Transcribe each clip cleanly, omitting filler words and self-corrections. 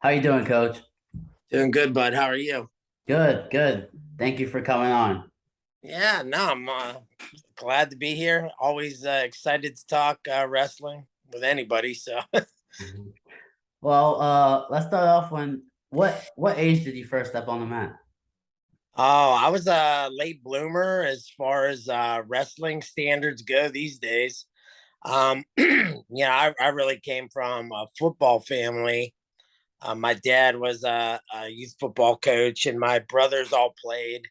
How you doing, Coach? Doing good, bud. How are you? Good, good. Thank you for coming on. Yeah, no, I'm glad to be here. Always excited to talk wrestling with anybody. So, Mhm. Well, let's start off when what age did you first step on the mat? I was a late bloomer as far as wrestling standards go these days. I really came from a football family. My dad was a youth football coach, and my brothers all played.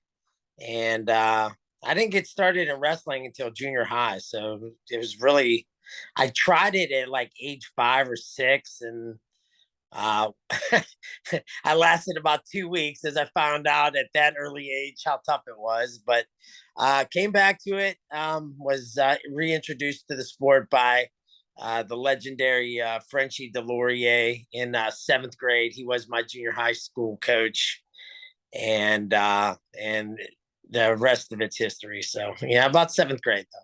And I didn't get started in wrestling until junior high. So it was really, I tried it at like age 5 or 6, and uh, I lasted about 2 weeks as I found out at that early age how tough it was. But came back to it, was reintroduced to the sport by the legendary Frenchie Delorier in seventh grade. He was my junior high school coach, and the rest of it's history. So yeah, about seventh grade though.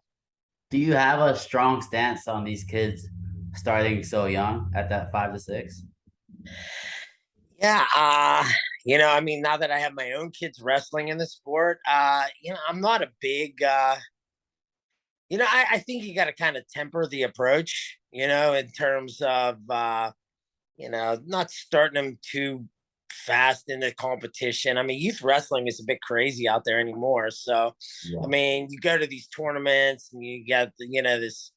Do you have a strong stance on these kids starting so young at that 5 to 6? Yeah, I mean, now that I have my own kids wrestling in the sport, I'm not a big, I think you got to kind of temper the approach, in terms of, not starting them too fast in the competition. I mean, youth wrestling is a bit crazy out there anymore. So, I Yeah. mean, you go to these tournaments and you got, this,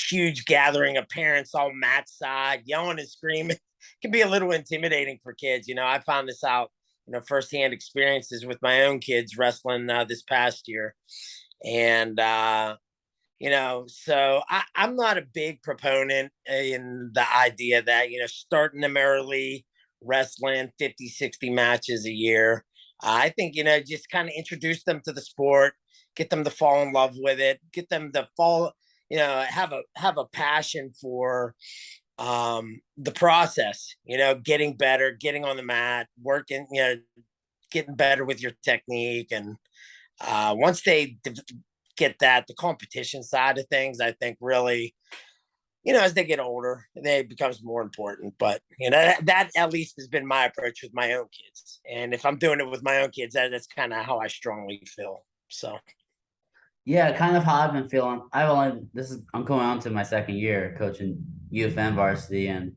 huge gathering of parents all mat side yelling and screaming. It can be a little intimidating for kids. I found this out, firsthand experiences with my own kids wrestling this past year. And, so I'm not a big proponent in the idea that, starting them early, wrestling 50, 60 matches a year. I think, just kind of introduce them to the sport, get them to fall in love with it, get them to fall, have a passion for the process, getting better, getting on the mat, working, getting better with your technique. And once they get that, the competition side of things, I think really, as they get older, they becomes more important. But that at least has been my approach with my own kids. And if I'm doing it with my own kids, that's kind of how I strongly feel. So Yeah, kind of how I've been feeling. I'm going on to my second year coaching youth and varsity, and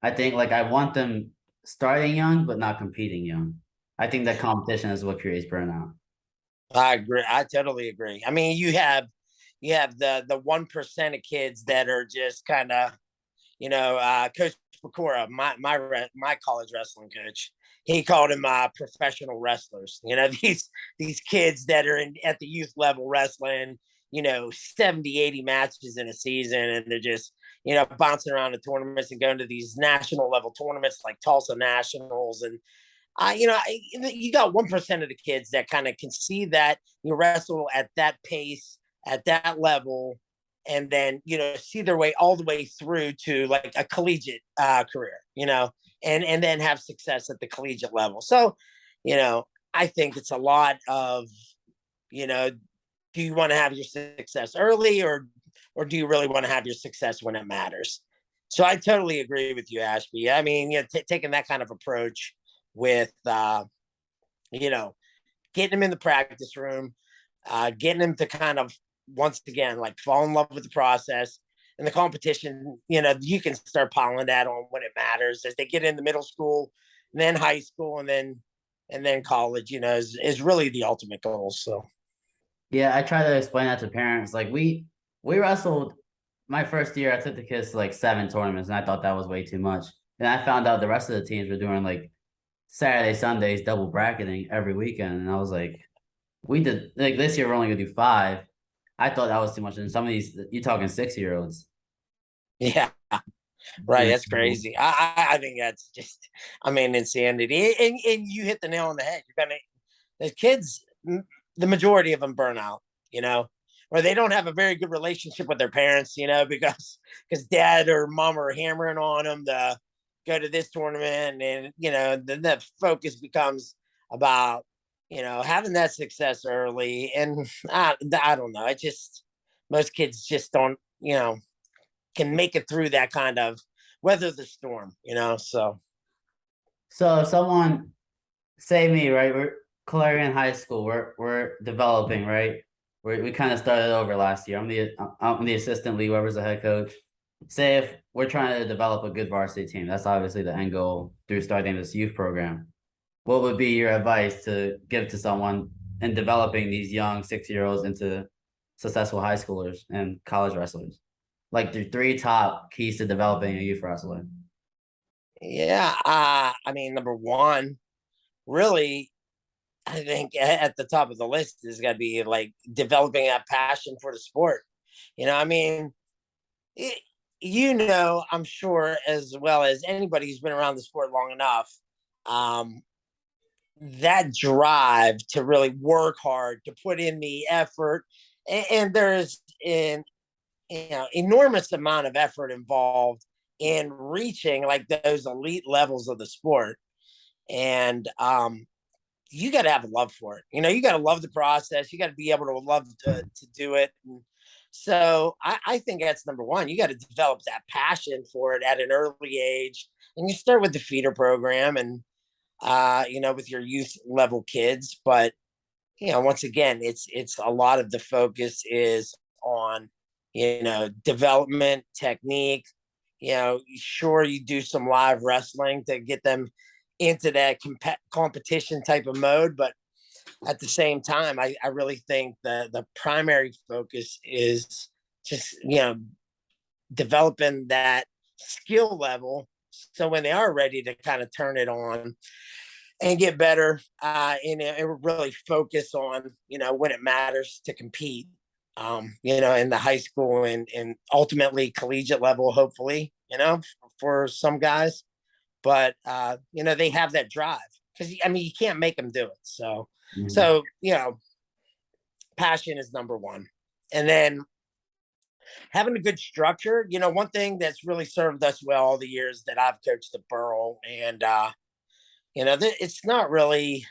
I think like I want them starting young but not competing young. I think that competition is what creates burnout. I agree. I totally agree. I mean, you have the 1% of kids that are just kind of, Coach Pecora, my college wrestling coach, he called them professional wrestlers. These kids that are at the youth level wrestling, 70, 80 matches in a season, and they're just, bouncing around the tournaments and going to these national level tournaments like Tulsa Nationals. And you got 1% of the kids that kind of can see that you wrestle at that pace, at that level, and then see their way all the way through to like a collegiate career, and then have success at the collegiate level. So, I think it's a lot of, you know, do you want to have your success early, or do you really want to have your success when it matters? So I totally agree with you, Ashby. I mean, taking that kind of approach with you know getting them in the practice room, getting them to kind of once again like fall in love with the process and the competition. You can start piling that on when it matters as they get into middle school, and then high school, and then college. Is really the ultimate goal. So Yeah, I try to explain that to parents. Like we wrestled my first year, I took the kids to like 7 tournaments and I thought that was way too much. And I found out the rest of the teams were doing like Saturday, Sundays, double bracketing every weekend. And I was like, we did like this year we're only gonna do 5. I thought that was too much. And some of these you're talking 6 year olds. yeah, right. That's crazy. I think that's just, I mean, insanity. And you hit the nail on the head. You're gonna the kids, the majority of them burn out, or they don't have a very good relationship with their parents, because dad or mom are hammering on them to go to this tournament, and then the focus becomes about having that success early, and I don't know. I just most kids just don't can make it through that kind of weather the storm, so. So if someone say me, right? We're Clarion High School. We're developing, right? We kind of started over last year. I'm the assistant lead, whoever's the head coach. Say if we're trying to develop a good varsity team, that's obviously the end goal through starting this youth program. What would be your advice to give to someone in developing these young 6 year olds into successful high schoolers and college wrestlers? Like the three top keys to developing a youth wrestler. Yeah, I mean, number one, really, I think at the top of the list is got to be like developing that passion for the sport. I mean, it, I'm sure as well as anybody who's been around the sport long enough, um, that drive to really work hard, to put in the effort, and there's an enormous amount of effort involved in reaching like those elite levels of the sport. And you got to have a love for it. You got to love the process. You got to be able to love to do it. And so I think that's number one. You got to develop that passion for it at an early age. And you start with the feeder program and, with your youth level kids. But, once again, it's a lot of the focus is on, development, technique. Sure, you do some live wrestling to get them into that competition type of mode, but at the same time, I really think the primary focus is just developing that skill level, so when they are ready to kind of turn it on and get better, and really focus on when it matters to compete, in the high school and ultimately collegiate level, hopefully, for some guys. But they have that drive because I mean you can't make them do it. So Mhm. so passion is number one, and then having a good structure. One thing that's really served us well all the years that I've coached at Burrell, and it's not really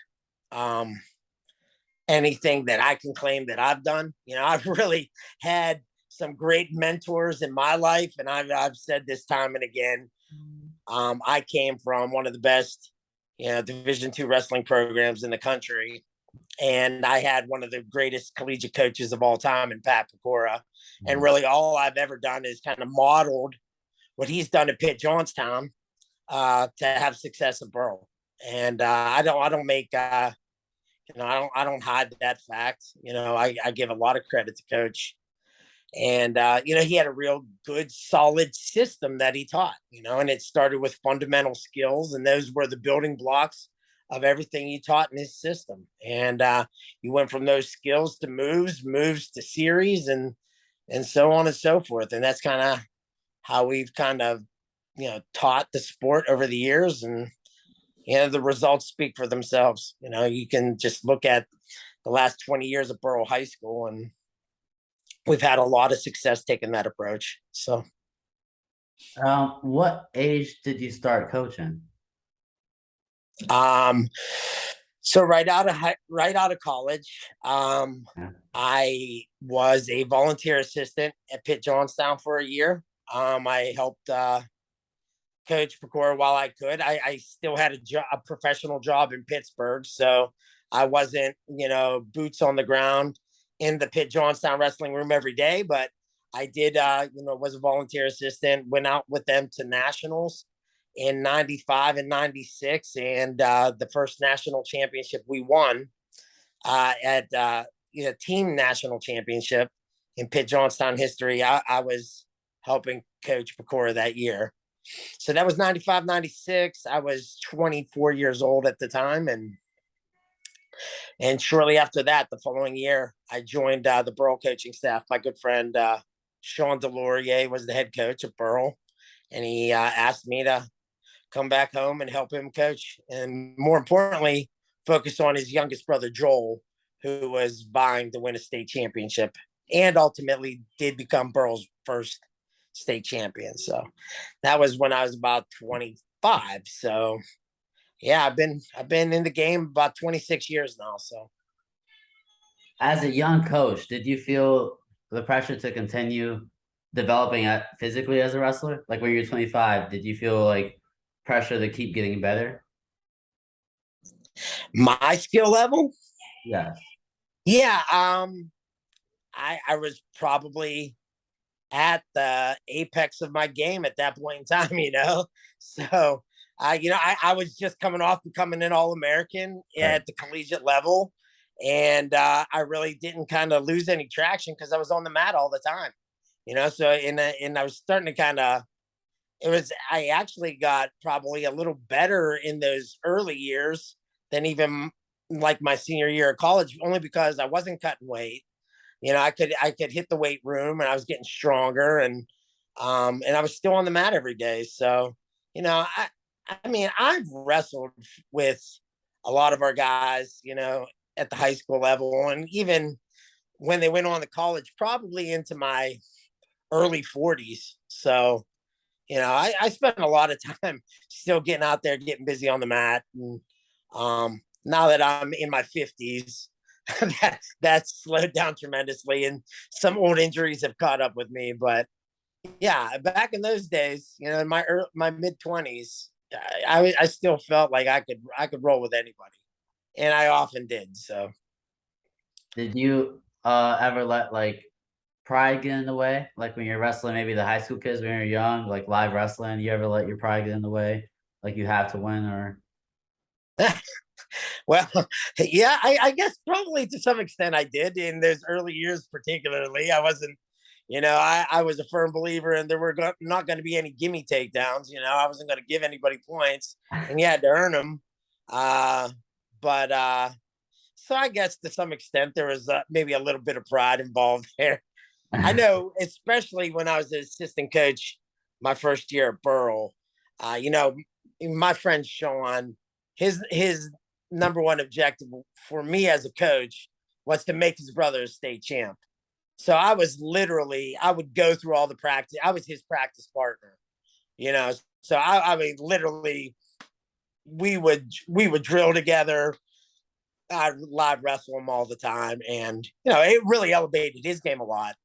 um, anything that I can claim that I've done. I've really had some great mentors in my life, and I've said this time and again. I came from one of the best, Division II wrestling programs in the country, and I had one of the greatest collegiate coaches of all time in Pat Pecora. And really, all I've ever done is kind of modeled what he's done at Pitt-Johnstown to have success at Burrell. And I don't make, I don't hide that fact. I give a lot of credit to Coach, and he had a real good solid system that he taught, and it started with fundamental skills, and those were the building blocks of everything he taught in his system. And you went from those skills to moves to series, and so on and so forth. And that's kind of how we've kind of taught the sport over the years. And the results speak for themselves. You can just look at the last 20 years of Burrell High School, and we've had a lot of success taking that approach. So, What age did you start coaching? um, so right out of college, Yeah. I was a volunteer assistant at Pitt-Johnstown for a year. I helped coach Pecora while I could. I still had a professional job in Pittsburgh, so I wasn't, boots on the ground in the Pitt-Johnstown wrestling room every day, but I did, was a volunteer assistant, went out with them to nationals in 95 and 96. And the first national championship we won at team national championship in Pitt-Johnstown history. I was helping coach Pecora that year. So that was 95, 96. I was 24 years old at the time. And shortly after that, the following year, I joined the Burrell coaching staff. My good friend, Sean Delorier, was the head coach at Burrell. And he asked me to come back home and help him coach. And more importantly, focus on his youngest brother, Joel, who was vying to win a state championship and ultimately did become Burrell's first state champion. So that was when I was about 25. So yeah, I've been in the game about 26 years now. So As a young coach, did you feel the pressure to continue developing physically as a wrestler? Like when you're 25, did you feel like pressure to keep getting better? My skill level? Yes. Yeah, I was probably at the apex of my game at that point in time, you know. So I was just coming off becoming an All-American Right. at the collegiate level, and I really didn't kind of lose any traction because I was on the mat all the time, you know. So and I was starting to kind of I actually got probably a little better in those early years than even like my senior year of college, only because I wasn't cutting weight. You know, I could hit the weight room and I was getting stronger, and I was still on the mat every day. So, you know, I mean, I've wrestled with a lot of our guys, you know, at the high school level, and even when they went on to college, probably into my early 40s. So, you know, I spent a lot of time still getting out there, getting busy on the mat. And now that I'm in my 50s, that's slowed down tremendously. And some old injuries have caught up with me. But yeah, back in those days, you know, in my mid 20s, I still felt like I could roll with anybody. And I often did. So Did you ever let like pride get in the way? Like when you're wrestling, maybe the high school kids when you're young, like live wrestling, you ever let your pride get in the way? Like you have to win or well, yeah, I guess probably to some extent I did in those early years, particularly. I wasn't, you know, I was a firm believer, and there were not going to be any gimme takedowns. You know, I wasn't going to give anybody points, and you had to earn them. Uh, but so I guess to some extent there was maybe a little bit of pride involved there. I know, especially when I was an assistant coach my first year at Burrell. You know, my friend Sean, his number one objective for me as a coach was to make his brother a state champ. So I would go through all the practice. I was his practice partner, you know. So I mean, literally, we would drill together. I'd live wrestle him all the time, and you know, it really elevated his game a lot.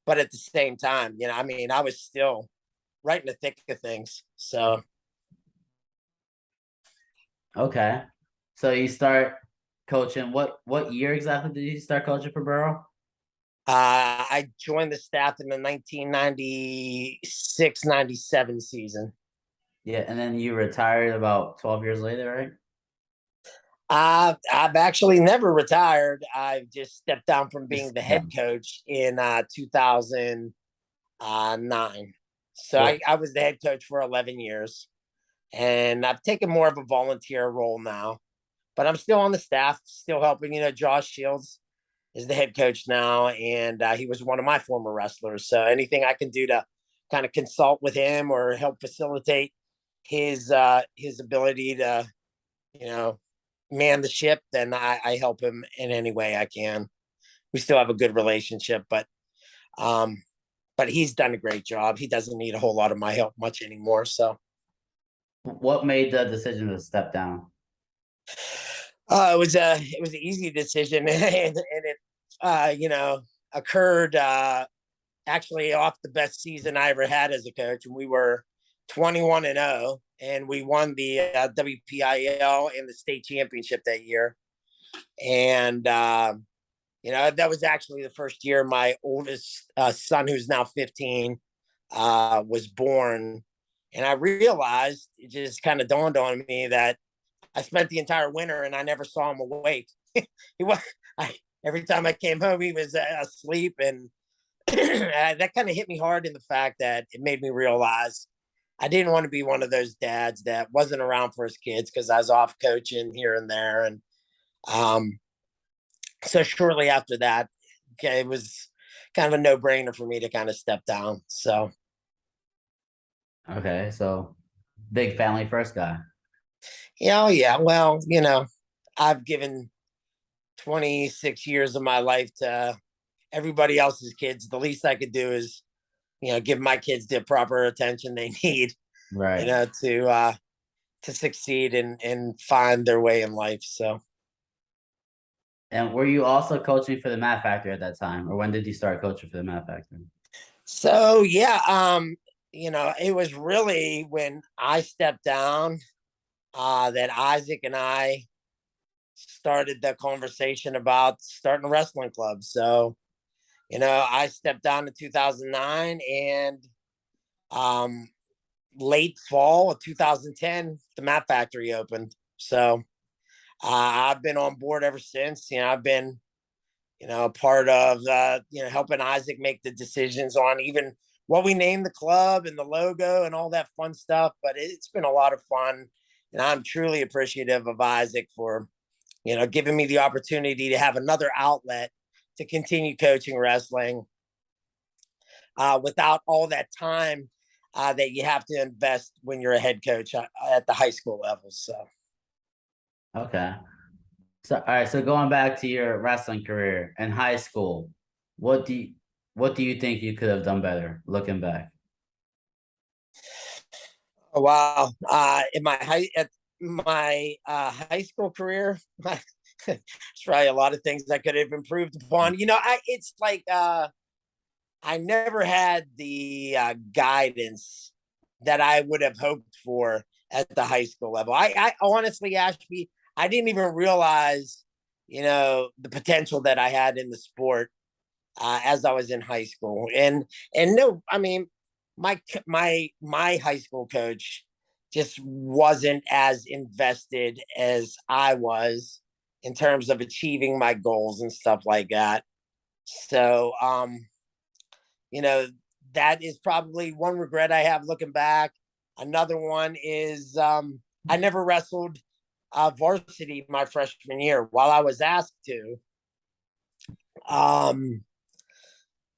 But at the same time, you know, I mean, I was still right in the thick of things. So okay. So you start coaching. What year exactly did you start coaching for Burrow? I joined the staff in the 1996-97 season. Yeah, and then you retired about 12 years later, right? I've actually never retired. I've just stepped down from being Just the yeah. head coach in 2009. So What I was the head coach for 11 years, and I've taken more of a volunteer role now, but I'm still on the staff, still helping. You know, Josh Shields is the head coach now, and he was one of my former wrestlers. So anything I can do to kind of consult with him or help facilitate his ability to, you know, man the ship, then I help him in any way I can. We still have a good relationship, um, but he's done a great job. He doesn't need a whole lot of my help much anymore. So what made the decision to step down? it was an easy decision, and it you know, occurred actually off the best season I ever had as a coach, and we were 21-0, and we won the WPIAL and the state championship that year. And you know, that was actually the first year my oldest son, who's now 15, was born. And I realized, it just kind of dawned on me that I spent the entire winter and I never saw him awake. He was, every time I came home, he was asleep. And that kind of hit me hard in the fact that it made me realize I didn't want to be one of those dads that wasn't around for his kids because I was off coaching here and there. And um, so shortly after that, okay, it was kind of a no brainer for me to kind of step down. So, Okay, so big family first guy. yeah, oh, yeah. Well, you know, I've given 26 years of my life to everybody else's kids. The least I could do is, you know, give my kids the proper attention they need, you Right. know, to succeed and find their way in life. So, And were you also coaching for the Math Factory at that time, or when did you start coaching for the Math Factory? so yeah, you know, it was really when I stepped down that Isaac and I started the conversation about starting a wrestling club. So, I stepped down in 2009, and um, late fall of 2010, the Map Factory opened. So I've been on board ever since. I've been, a part of, helping Isaac make the decisions on even what we named the club and the logo and all that fun stuff. But it's been a lot of fun. And I'm truly appreciative of Isaac for, giving me the opportunity to have another outlet to continue coaching wrestling without all that time that you have to invest when you're a head coach at the high school level. So, Okay. So all right, so going back to your wrestling career in high school, what do you what do you think you could have done better looking back? oh, wow. At my high school career, there's probably a lot of things I could have improved upon. It's like I never had the guidance that I would have hoped for at the high school level. I honestly, Ashby, I didn't even realize, the potential that I had in the sport as I was in high school. And no, I mean, my high school coach just wasn't as invested as I was in terms of achieving my goals and stuff like that. So, you know, that is probably one regret I have looking back. Another one is I never wrestled varsity my freshman year while I was asked to. Um,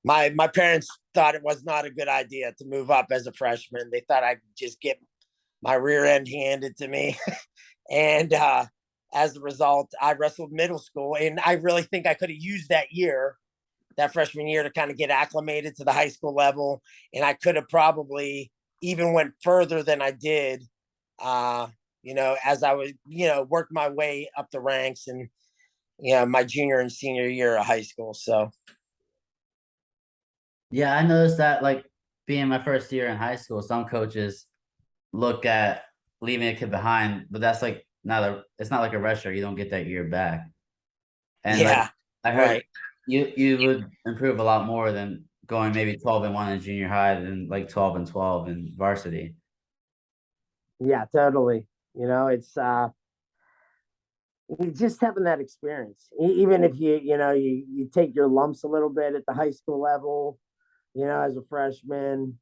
my parents thought it was not a good idea to move up as a freshman. They thought I could just get my rear end handed to me. And as a result, I wrestled middle school. And I really think I could have used that freshman year, to kind of get acclimated to the high school level. And I could have probably even went further than I did, as I was, worked my way up the ranks and, my junior and senior year of high school. So, Yeah, I noticed that like being my first year in high school, some coaches look at leaving a kid behind, but that's like not a it's not like a rusher. You don't get that year back. And like yeah, I heard right. you would improve a lot more than going maybe 12-1 in junior high than like 12-12 in varsity. Yeah, totally. It's just having that experience. Even if you take your lumps a little bit at the high school level, as a freshman,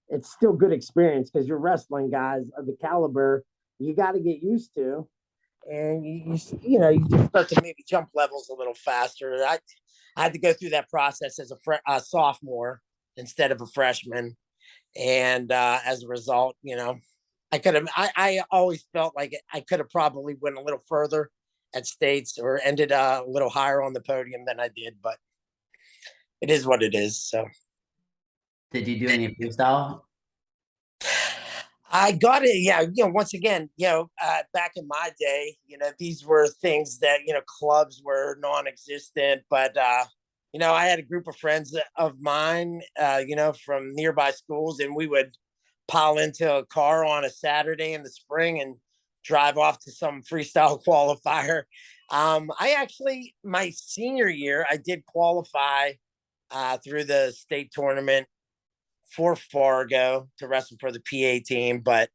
it's still good experience because you're wrestling guys of the caliber you got to get used to, and you just Start to maybe jump levels a little faster. I had to go through that process as a sophomore instead of a freshman. And as a result, I could have. I always felt like I could have probably went a little further at states or ended a little higher on the podium than I did, but it is what it is. So Did you do any freestyle? I got it. Yeah, once again, back in my day, these were things that clubs were non-existent, but I had a group of friends of mine, from nearby schools, and we would pile into a car on a Saturday in the spring and drive off to some freestyle qualifier. I actually, my senior year, I did qualify through the state tournament for Fargo to wrestle for the PA team, but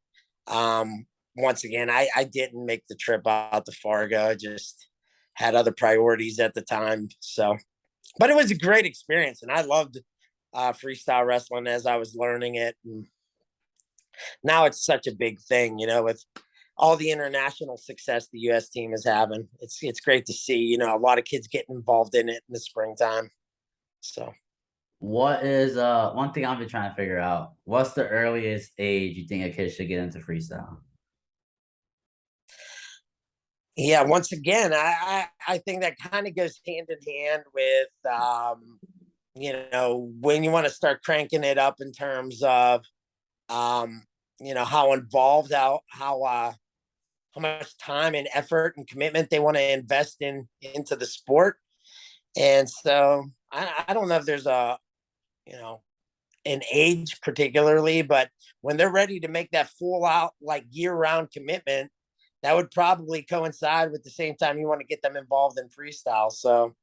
once again, I didn't make the trip out to Fargo. I just had other priorities at the time. So, but it was a great experience, and I loved freestyle wrestling as I was learning it. And now it's such a big thing, with all the international success the U.S. team is having. It's great to see, a lot of kids getting involved in it in the springtime. So. What is one thing I've been trying to figure out? What's the earliest age you think a kid should get into freestyle? Yeah, once again, I think that kind of goes hand in hand with when you want to start cranking it up in terms of how involved, how much time and effort and commitment they want to invest into the sport. And so I don't know if there's an age particularly, but when they're ready to make that full out like year round commitment, that would probably coincide with the same time you want to get them involved in freestyle. So,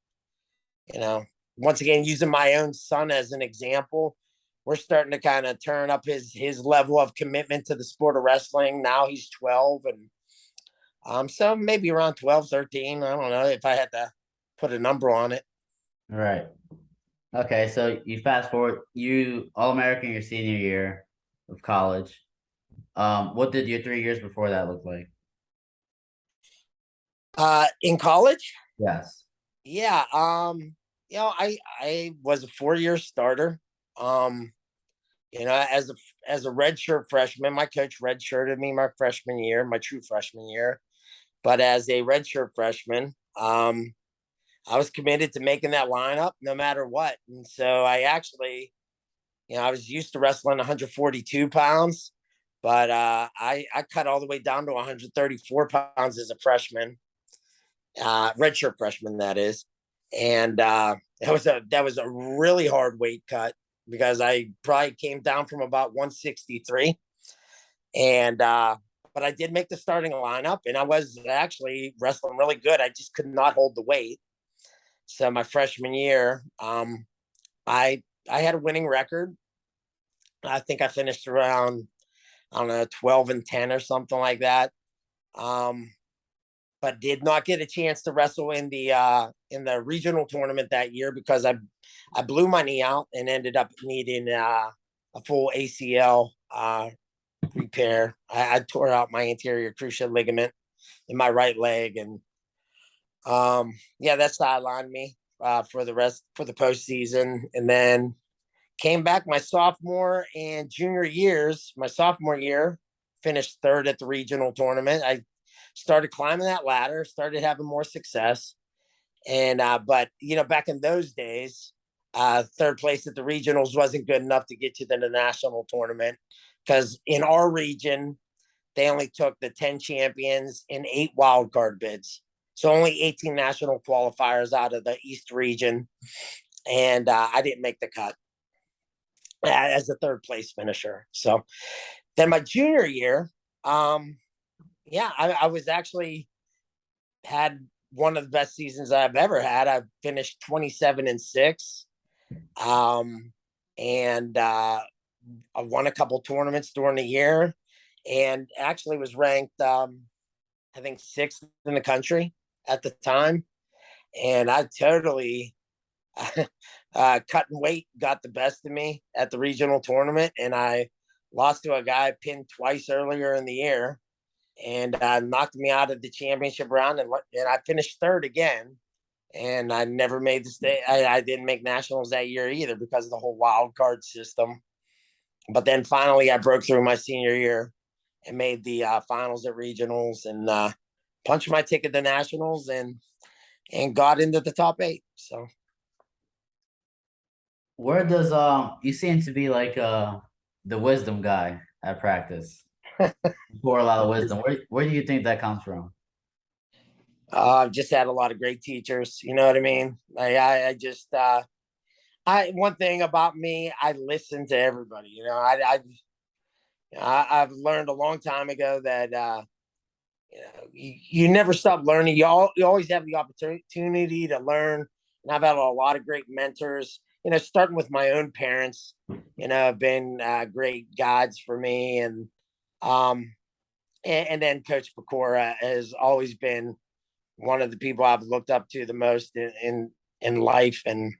once again, using my own son as an example, we're starting to kind of turn up his level of commitment to the sport of wrestling. Now he's 12, and so maybe around 12, 13. I don't know if I had to put a number on it. Right. Okay, so you fast forward, you All-American your senior year of college. What did your 3 years before that look like? In college, Yes. yeah, I was a 4-year starter. Um, as a redshirt freshman, my coach redshirted me my freshman year, my true freshman year. But as a redshirt freshman, I was committed to making that lineup no matter what. And so I actually, I was used to wrestling 142 pounds, but I cut all the way down to 134 pounds as a freshman, redshirt freshman, that is. And that was a really hard weight cut because I probably came down from about 163. And but I did make the starting lineup, and I was actually wrestling really good. I just could not hold the weight. So my freshman year, I had a winning record. I think I finished around, I don't know, 12-10 or something like that. Um, but did not get a chance to wrestle in the regional tournament that year because I blew my knee out and ended up needing a full ACL repair. I tore out my anterior cruciate ligament in my right leg, and yeah, that sidelined me for the postseason, and then came back my sophomore and junior years. My sophomore year, finished third at the regional tournament. I started climbing that ladder, started having more success, and but back in those days, third place at the regionals wasn't good enough to get you to the national tournament because in our region they only took the 10 champions and 8 wild card bids. So only 18 national qualifiers out of the East region. And I didn't make the cut as a third place finisher. So then my junior year, yeah, I was actually had one of the best seasons I've ever had. I finished 27-6. And I won a couple tournaments during the year and actually was ranked, I think, sixth in the country at the time. And I totally cutting weight got the best of me at the regional tournament. And I lost to a guy pinned twice earlier in the year and knocked me out of the championship round. And I finished third again. And I never made the state. I didn't make nationals that year either because of the whole wild card system. But then finally, I broke through my senior year and made the finals at regionals and punched my ticket to nationals and got into the top 8. So Where does you seem to be like the wisdom guy at practice? Pour a lot of wisdom. Where do you think that comes from? I've just had a lot of great teachers. You know what I mean? I just one thing about me, I listen to everybody. I've learned a long time ago that you never stop learning. You always have the opportunity to learn. And I've had a lot of great mentors. Starting with my own parents. Have been great guides for me, and then Coach Pecora has always been one of the people I've looked up to the most in life, and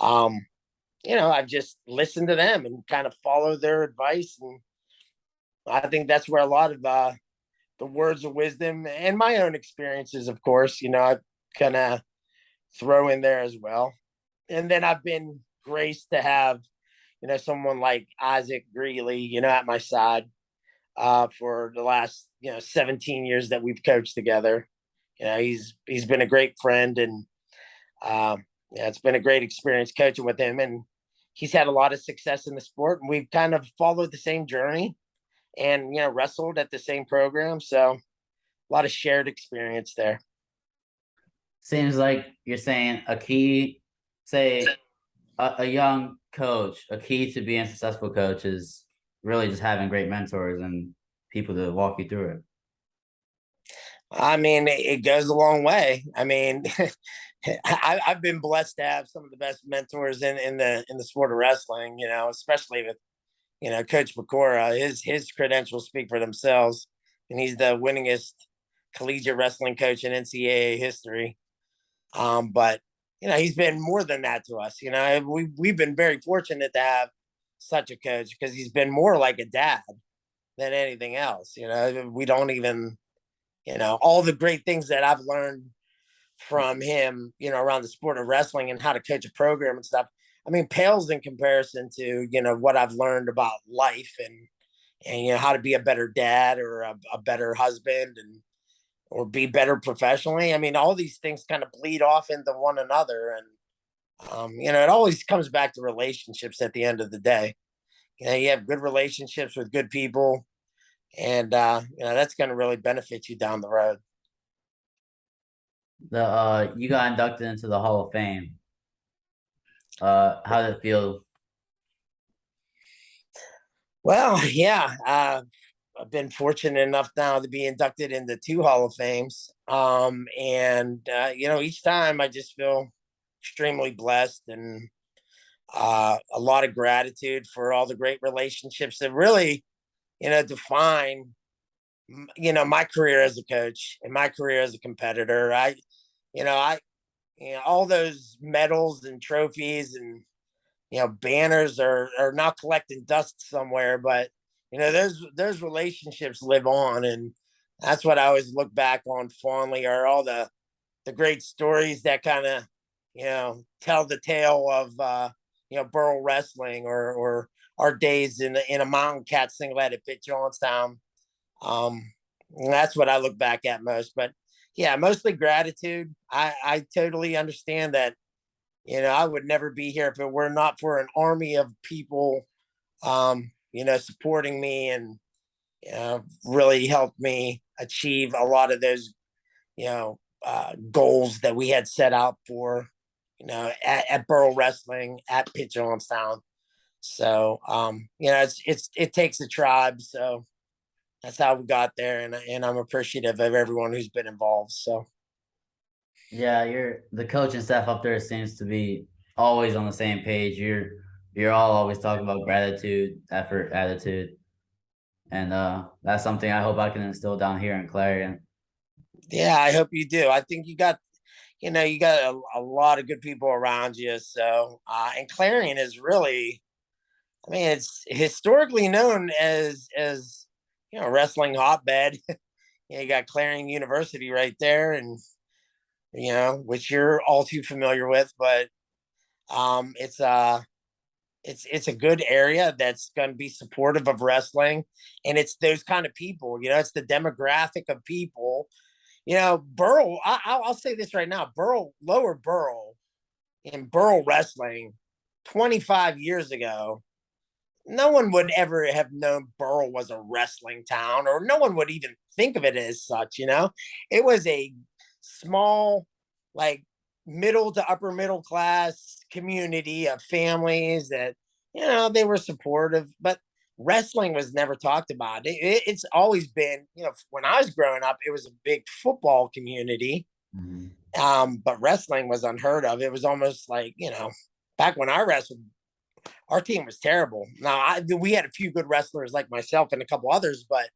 I've just listened to them and kind of followed their advice, and I think that's where a lot of the words of wisdom and my own experiences, of course, I kind of throw in there as well. And then I've been graced to have, someone like Isaac Greeley, at my side for the last, 17 years that we've coached together. He's been a great friend, and yeah, it's been a great experience coaching with him. And he's had a lot of success in the sport, and we've kind of followed the same journey and, wrestled at the same program. So a lot of shared experience there. Seems like you're saying a key, say a young coach, a key to being a successful coach is really just having great mentors and people to walk you through it. I mean, it goes a long way. I mean, I've been blessed to have some of the best mentors in the sport of wrestling. You know, especially with Coach Pecora. His credentials speak for themselves, and he's the winningest collegiate wrestling coach in NCAA history. But he's been more than that to us. We've been very fortunate to have such a coach because he's been more like a dad than anything else. We don't even all the great things that I've learned from him, around the sport of wrestling and how to coach a program and stuff. I mean, pales in comparison to, what I've learned about life and how to be a better dad or a better husband or be better professionally. I mean, all these things kind of bleed off into one another. And, it always comes back to relationships at the end of the day. You have good relationships with good people, and that's going to really benefit you down the road. You got inducted into the Hall of Fame. How did it feel? Well, yeah, I've been fortunate enough now to be inducted into 2 Hall of Fames. And each time I just feel extremely blessed and a lot of gratitude for all the great relationships that really, define, my career as a coach and my career as a competitor. All those medals and trophies and banners are now collecting dust somewhere, but those relationships live on, and that's what I always look back on fondly, are all the great stories that kind of tell the tale of Burrell wrestling or our days in a Mountain Cat singlet at Pitt-Johnstown. And that's what I look back at most. But yeah, mostly gratitude. I totally understand that I would never be here if it were not for an army of people, supporting me and really helped me achieve a lot of those, goals that we had set out for, at Burrell Wrestling, at Pitt-Johnstown. So, it takes a tribe. So that's how we got there, and I'm appreciative of everyone who's been involved. So. Yeah, the coaching staff up there seems to be always on the same page. You're all always talking about gratitude, effort, attitude. And that's something I hope I can instill down here in Clarion. Yeah, I hope you do. I think you got a lot of good people around you. So, and Clarion is really, I mean, it's historically known as wrestling hotbed. You got Clarion University right there, and which you're all too familiar with. But it's a good area that's going to be supportive of wrestling, and it's those kind of people. It's the demographic of people. Burrell. I'll say this right now: Lower Burrell, in Burrell wrestling, 25 years ago, no one would ever have known Burrell was a wrestling town, or no one would even think of it as such. It was a small, like, middle to upper middle class community of families that they were supportive, but wrestling was never talked about. It's always been, when I was growing up, it was a big football community. But wrestling was unheard of. It was almost like, back when I wrestled, our team was terrible. Now, we had a few good wrestlers like myself and a couple others, but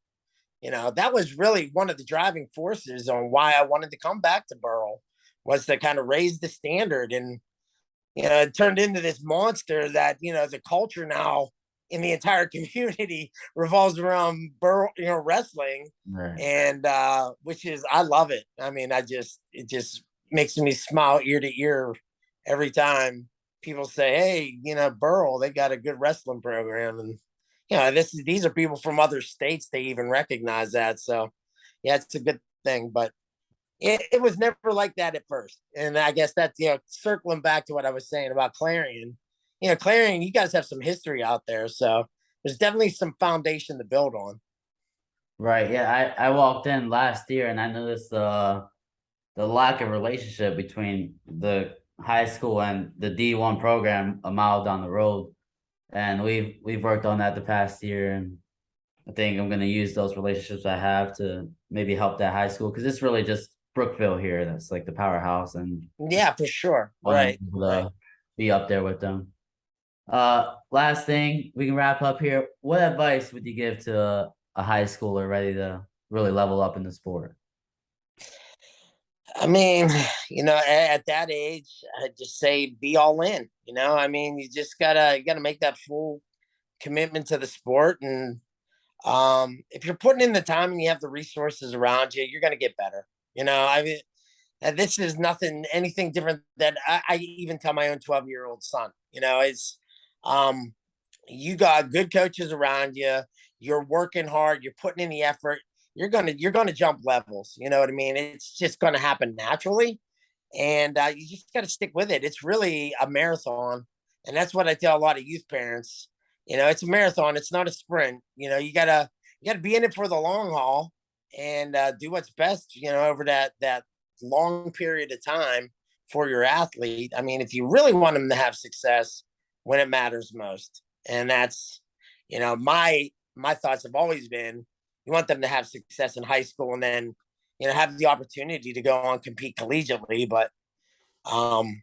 that was really one of the driving forces on why I wanted to come back to Burrell, was to kind of raise the standard. And it turned into this monster that the culture now in the entire community revolves around Burrell, wrestling. Right. And which is, I love it. I mean, it just makes me smile ear to ear every time people say, hey, Burrell, they got a good wrestling program. And these are people from other states. They even recognize that. So yeah, it's a good thing, but it was never like that at first. And I guess that's, circling back to what I was saying about Clarion. Clarion, you guys have some history out there. So there's definitely some foundation to build on. Right. Yeah. I walked in last year and I noticed the lack of relationship between the high school and the D1 program a mile down the road. And we've worked on that the past year, and I think I'm gonna use those relationships I have to maybe help that high school because it's really just Brookville here that's like the powerhouse, and Yeah, for sure. want to Right. be able Right. to be up there with them. Last thing we can wrap up here. What advice would you give to a high schooler ready to really level up in the sport? I mean, at that age, I just say be all in. I mean, you gotta make that full commitment to the sport, and if you're putting in the time and you have the resources around you, you're gonna get better. I mean, this is anything different that I even tell my own 12-year-old son. It's um, you got good coaches around you. You're working hard. You're putting in the effort. You're gonna jump levels. You know what I mean? It's just gonna happen naturally, and you just got to stick with it. It's really a marathon, and that's what I tell a lot of youth parents. It's a marathon. It's not a sprint. You gotta be in it for the long haul and do what's best. Over that long period of time for your athlete. I mean, if you really want them to have success when it matters most, and that's my thoughts have always been you want them to have success in high school and then have the opportunity to go on compete collegiately, but um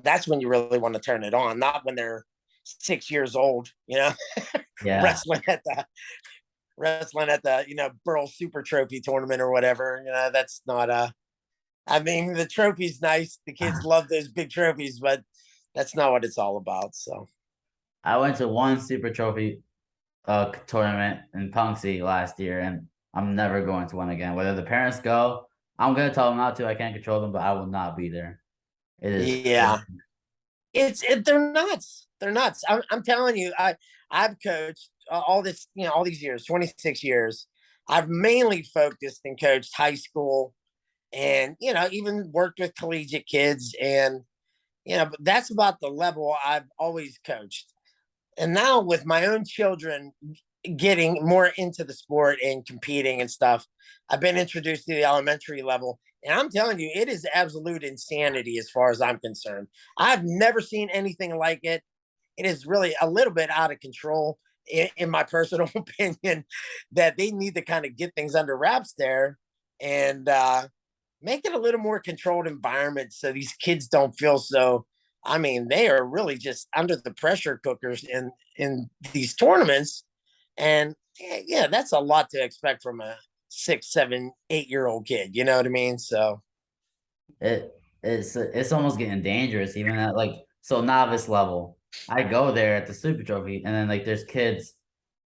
that's when you really want to turn it on, not when they're 6 years old, Yeah, wrestling at the Burrell Super Trophy tournament or whatever. That's not I mean, the trophy's nice, the kids love those big trophies, but that's not what it's all about. So I went to one Super Trophy tournament in Punxsutawney last year, and I'm never going to one again. Whether the parents go, I'm gonna tell them not to. I can't control them, but I will not be there. It is crazy. yeah, they're nuts. They're nuts. I'm telling you, I've coached all this, all these years, 26 years. I've mainly focused and coached high school, and even worked with collegiate kids, and but that's about the level I've always coached. And now with my own children getting more into the sport and competing and stuff, I've been introduced to the elementary level. And I'm telling you, it is absolute insanity as far as I'm concerned. I've never seen anything like it. It is really a little bit out of control, in my personal opinion, that they need to kind of get things under wraps there and make it a little more controlled environment so these kids don't feel so. I mean, they are really just under the pressure cookers in these tournaments, and yeah, that's a lot to expect from a 6, 7, 8 year old kid. You know what I mean? So It's almost getting dangerous, even at like so novice level. I go there at the Super Trophy, and then like there's kids,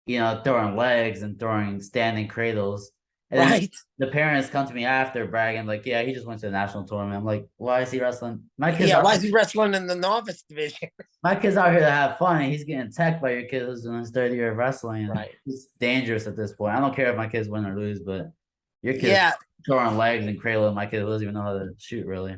throwing legs and throwing standing cradles. And then right, the parents come to me after bragging, like, yeah, he just went to the national tournament. I'm like, why is he wrestling? yeah. Why is he wrestling in the novice division? My kid's out here to have fun, and he's getting teched by your kid who's in his third year of wrestling. And Right. it's dangerous at this point. I don't care if my kids win or lose, but your kid's Yeah, throwing legs and cradling my kid who doesn't even know how to shoot, really.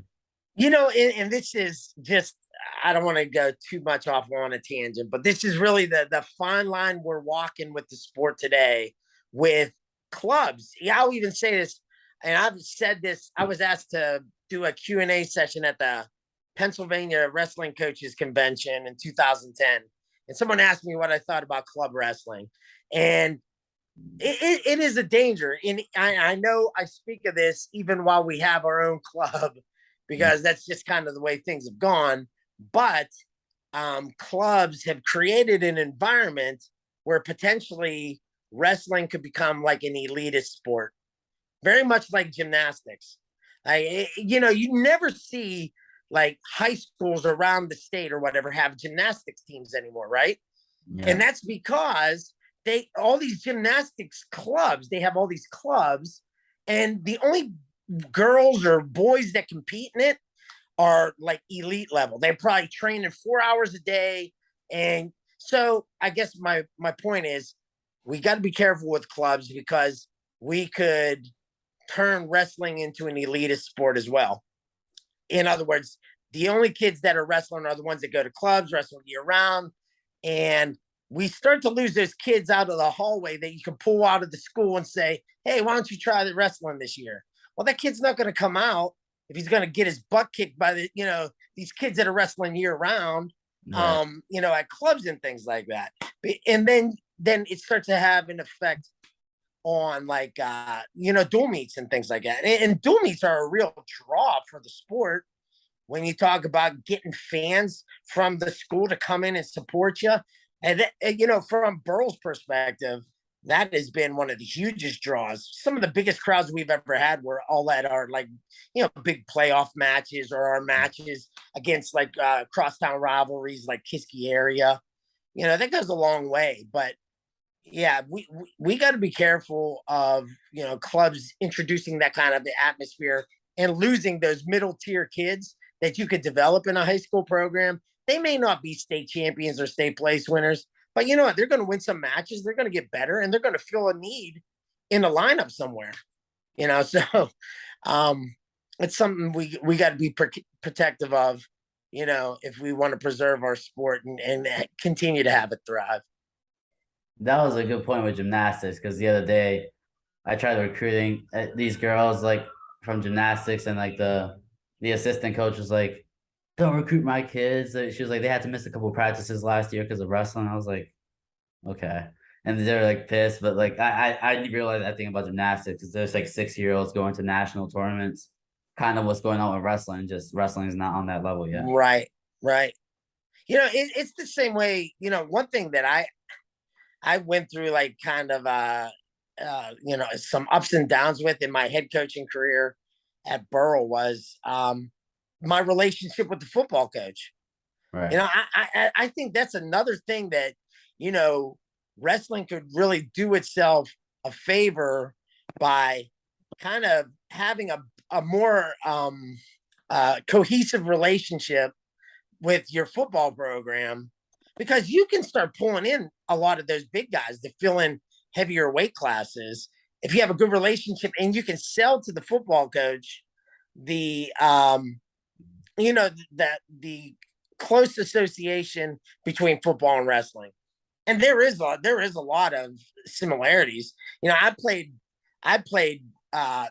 and this is just, I don't want to go too much off on a tangent, but this is really the fine line we're walking with the sport today with clubs. Yeah, I'll even say this, and I've said this. I was asked to do a Q&A session at the Pennsylvania Wrestling Coaches Convention in 2010, and someone asked me what I thought about club wrestling, and it is a danger. And I know I speak of this even while we have our own club, because that's just kind of the way things have gone. But clubs have created an environment where potentially wrestling could become like an elitist sport, very much like gymnastics. You never see like high schools around the state or whatever have gymnastics teams anymore, right? And Yeah. that's because all these gymnastics clubs, they have all these clubs, and the only girls or boys that compete in it are like elite level. They're probably training 4 hours a day. And so I guess my point is we got to be careful with clubs, because we could turn wrestling into an elitist sport as well. In other words, the only kids that are wrestling are the ones that go to clubs, wrestle year round. And we start to lose those kids out of the hallway that you can pull out of the school and say, hey, why don't you try the wrestling this year? Well, that kid's not going to come out if he's going to get his butt kicked by these kids that are wrestling year round, Right. at clubs and things like that. And then then it starts to have an effect on like dual meets and things like that. And dual meets are a real draw for the sport when you talk about getting fans from the school to come in and support you. And from Burrell's perspective, that has been one of the hugest draws. Some of the biggest crowds we've ever had were all at our big playoff matches or our matches against crosstown rivalries like Kiski area. That goes a long way. But yeah, we got to be careful of clubs introducing that kind of atmosphere and losing those middle tier kids that you could develop in a high school program. They may not be state champions or state place winners, but you know what? They're going to win some matches. They're going to get better, and they're going to fill a need in a lineup somewhere. So it's something we got to be protective of. If we want to preserve our sport and continue to have it thrive. That was a good point with gymnastics, because the other day I tried recruiting these girls from gymnastics, and the assistant coach was like, "Don't recruit my kids." She was like, they had to miss a couple practices last year because of wrestling. I was like, okay. And they're pissed, but I didn't realize that thing about gymnastics, because there's 6-year-olds going to national tournaments. Kind of what's going on with wrestling, just wrestling is not on that level yet. Right. It's the same way. One thing that I went through some ups and downs with in my head coaching career at Burrell was my relationship with the football coach. Right. I think that's another thing that, wrestling could really do itself a favor by kind of having a more cohesive relationship with your football program, because you can start pulling in a lot of those big guys to fill in heavier weight classes if you have a good relationship, and you can sell to the football coach the the close association between football and wrestling. And there is a lot of similarities. I played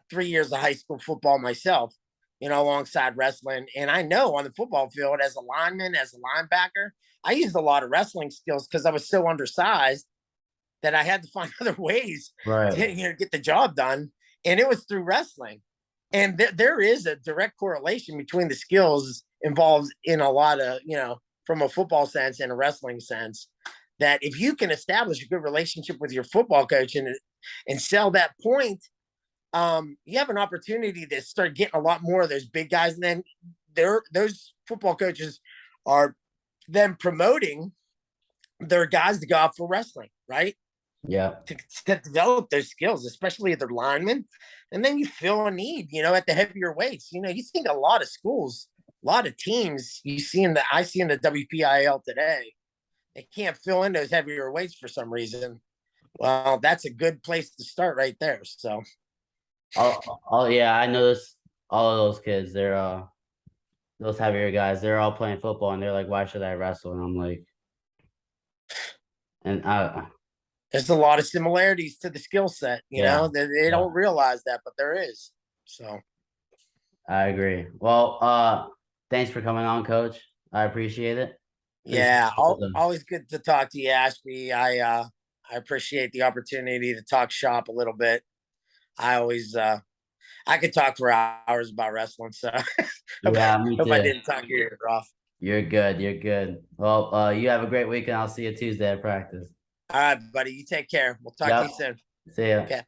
3 years of high school football myself, alongside wrestling. And I know on the football field, as a lineman, as a linebacker, I used a lot of wrestling skills because I was so undersized that I had to find other ways to get the job done. And it was through wrestling. And there is a direct correlation between the skills involved in a lot of, from a football sense and a wrestling sense, that if you can establish a good relationship with your football coach and sell that point, you have an opportunity to start getting a lot more of those big guys. And then those football coaches are then promoting their guys to go out for wrestling, right? Yeah. To develop those skills, especially if they're linemen. And then you fill a need, at the heavier weights. You think a lot of schools, a lot of teams I see in the WPIAL today, they can't fill in those heavier weights for some reason. Well, that's a good place to start right there. So yeah, I noticed all of those kids, they're those heavier guys, they're all playing football, and they're like, why should I wrestle? And I'm like, there's a lot of similarities to the skill set, they don't realize that, but there is. So I agree. Well, thanks for coming on, Coach. I appreciate it. Yeah, always good to talk to you, Ashby. I appreciate the opportunity to talk shop a little bit. I always I could talk for hours about wrestling, so yeah, me hope too. I didn't talk your ear off. You're good. Well, you have a great weekend. I'll see you Tuesday at practice. All right, buddy. You take care. We'll talk to you soon. See ya. Okay.